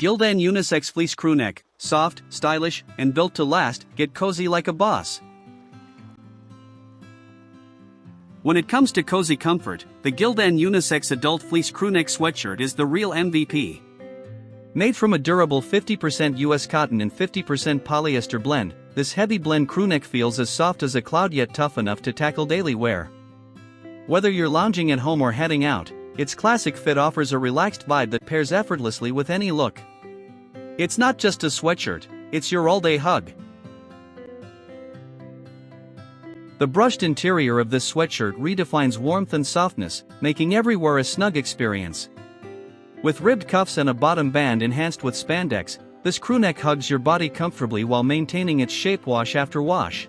Gildan Unisex Fleece Crewneck, soft, stylish, and built to last. Get cozy like a boss. When it comes to cozy comfort, the Gildan Unisex Adult Fleece Crewneck sweatshirt is the real MVP. Made from a durable 50% US cotton and 50% polyester blend, this heavy blend crewneck feels as soft as a cloud yet tough enough to tackle daily wear. Whether you're lounging at home or heading out, its classic fit offers a relaxed vibe that pairs effortlessly with any look. It's not just a sweatshirt, it's your all-day hug. The brushed interior of this sweatshirt redefines warmth and softness, making every wear a snug experience. With ribbed cuffs and a bottom band enhanced with spandex, this crewneck hugs your body comfortably while maintaining its shape wash after wash.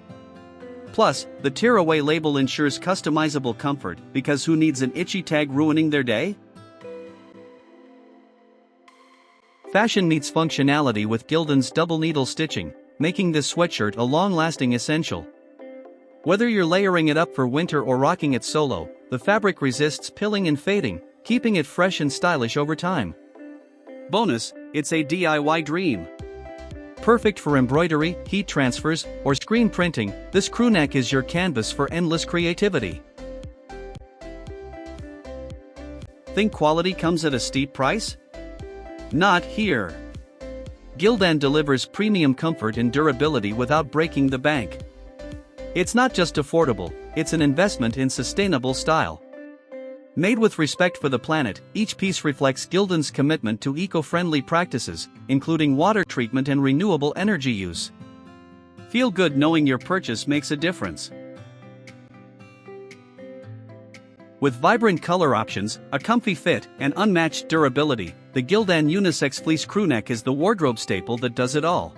Plus, the tear-away label ensures customizable comfort, because who needs an itchy tag ruining their day? Fashion meets functionality with Gildan's double needle stitching, making this sweatshirt a long-lasting essential. Whether you're layering it up for winter or rocking it solo, the fabric resists pilling and fading, keeping it fresh and stylish over time. Bonus, it's a DIY dream. Perfect for embroidery, heat transfers, or screen printing, this crewneck is your canvas for endless creativity. Think quality comes at a steep price? Not here. Gildan delivers premium comfort and durability without breaking the bank. It's not just affordable, it's an investment in sustainable style. Made with respect for the planet, each piece reflects Gildan's commitment to eco-friendly practices, including water treatment and renewable energy use. Feel good knowing your purchase makes a difference. With vibrant color options, a comfy fit, and unmatched durability, the Gildan Unisex Fleece Crewneck is the wardrobe staple that does it all.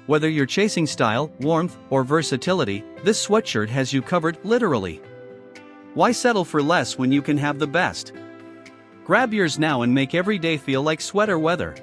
Whether you're chasing style, warmth, or versatility, this sweatshirt has you covered, literally. Why settle for less when you can have the best? Grab yours now and make every day feel like sweater weather.